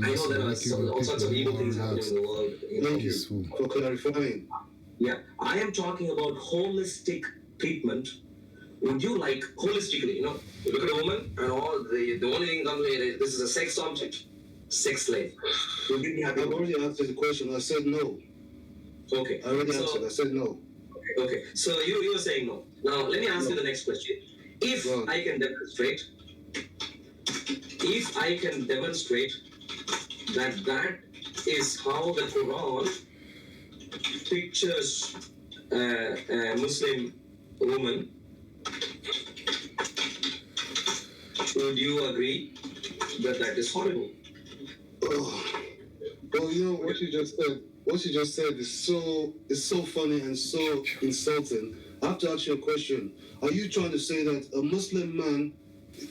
I know there are all sorts of evil things happening in the world. Thank you for clarifying. Yeah, I am talking about holistic treatment. Would you like holistically, you look at a woman and all the only thing comes with this is a sex object, sex slave. Would you be happy? I've already answered the question. I said no. Okay. I already answered. I said no. Okay. So you were saying no. Now let me ask you the next question. If I can demonstrate that is how the Quran pictures a Muslim woman, would you agree that is horrible? Oh. Well, you know what you just said. What you just said is so funny and so insulting. I have to ask you a question. Are you trying to say that a Muslim man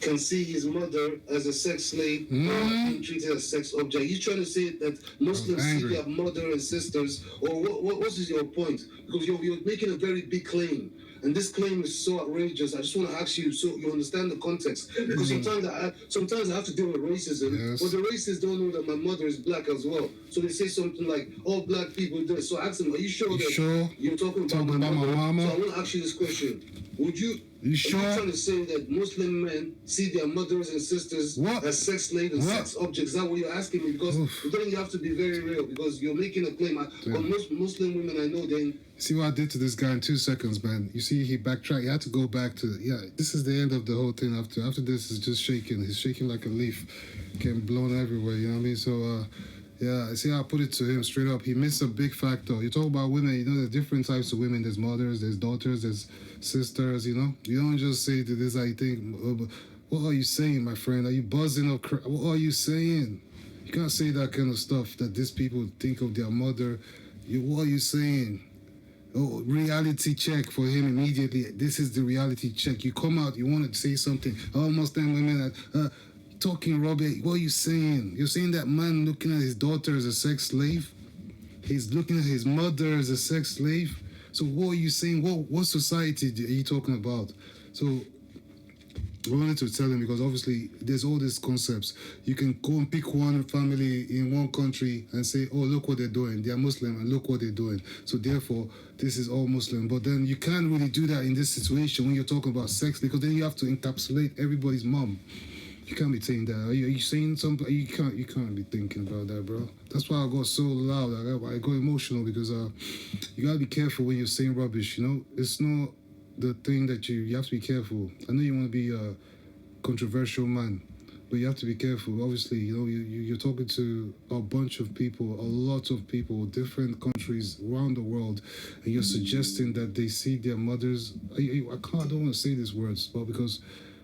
can see his mother as a sex slave or being treated as a sex object? Are you trying to say that Muslims see their mother and sisters, or what is your point? Because you're making a very big claim. And this claim is so outrageous. I just want to ask you so you understand the context. Because sometimes I have to deal with racism, but the racists don't know that my mother is black as well. So they say something like, all black people do it. So I ask them, are you sure you're talking about my mother? So I want to ask you this question. Are you trying to say that Muslim men see their mothers and sisters as sex slaves and sex objects? Is that what you're asking me? Because then you have to be very real, because you're making a claim. But most Muslim women I know, then... See what I did to this guy in 2 seconds, man. You see, he backtracked. He had to go back to, this is the end of the whole thing. After this, is just shaking. He's shaking like a leaf, getting blown everywhere, you know what I mean? So, see how I put it to him straight up. He missed a big factor. You talk about women, there's different types of women. There's mothers, there's daughters, there's sisters, You don't just say to this, I think, what are you saying, my friend? Are you buzzing up? What are you saying? You can't say that kind of stuff that these people think of their mother. What are you saying? Oh, reality check for him immediately. This is the reality check. You come out, you want to say something. Oh, Muslim women talking rubbish. What are you saying? You're saying that man looking at his daughter as a sex slave? He's looking at his mother as a sex slave? So what are you saying? What society are you talking about? So I wanted to tell him, because obviously there's all these concepts. You can go and pick one family in one country and say, oh, look what they're doing. They're Muslim and look what they're doing. So therefore, this is all Muslim. But then you can't really do that in this situation when you're talking about sex, because then you have to encapsulate everybody's mom. You can't be saying that. Are you saying something? You can't be thinking about that, bro. That's why I got so loud. I got emotional, because you gotta be careful when you're saying rubbish. It's not the thing that you have to be careful. I know you want to be a controversial man, but you have to be careful. Obviously, you're talking to a bunch of people, a lot of people, different countries around the world, and you're suggesting that they see their mothers. I don't want to say these words, but because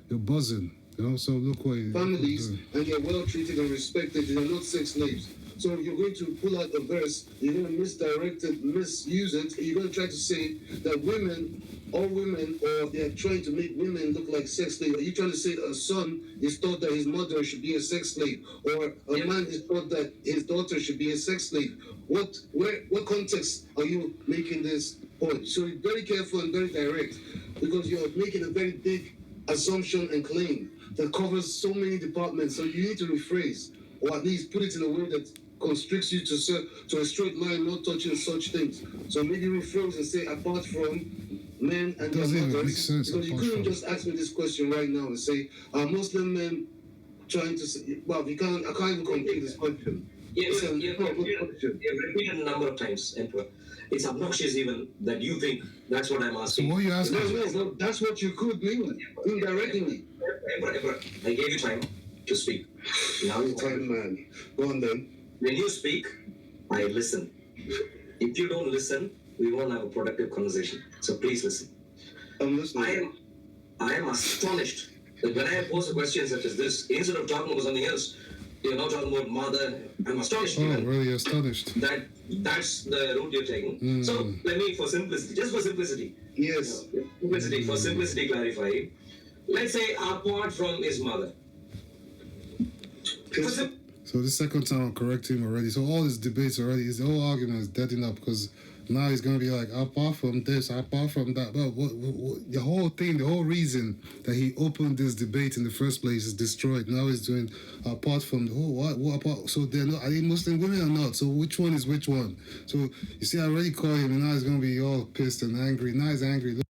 you're buzzing, So look what families, and they're well treated and respected. They're not sex slaves. So if you're going to pull out a verse, you're going to misdirect it, misuse it, you're going to try to say that all women, or they're trying to make women look like sex slaves. Are you trying to say that a son is taught that his mother should be a sex slave, or a man is taught that his daughter should be a sex slave? What context are you making this point? So be very careful and very direct, because you're making a very big assumption and claim that covers so many departments. So you need to rephrase, or at least put it in a way that constricts you to a straight line, not touching such things. So maybe rephrase and say, apart from men and their mothers, because you couldn't just ask me this question right now and say, are Muslim men trying to say, well, I can't even complete this question. You've repeated a number of times, Emperor. It's obnoxious even that you think that's what I'm asking. So what are you asking? No, that's what you could mean, indirectly. Emperor, I gave you time to speak. Now it's time, man. Go on then. When you speak, I listen. If you don't listen, we won't have a productive conversation. So please listen. I'm listening. I am astonished that when I pose a question such as this, instead of talking about something else, you're now talking about mother. I'm astonished. Oh, really astonished. That's the route you're taking. So let me, for simplicity. Yes. For simplicity, clarify. Let's say apart from his mother. So the second time I'm correcting him already. So all these debates already, the whole argument is deading up, because Now he's gonna be like, apart from this, apart from that. But what, the whole thing, the whole reason that he opened this debate in the first place is destroyed. Now he's doing apart from the what apart. So they're not, are they Muslim women or not? So which one is which one? So you see, I already called him, and now he's gonna be all pissed and angry. Now he's angry.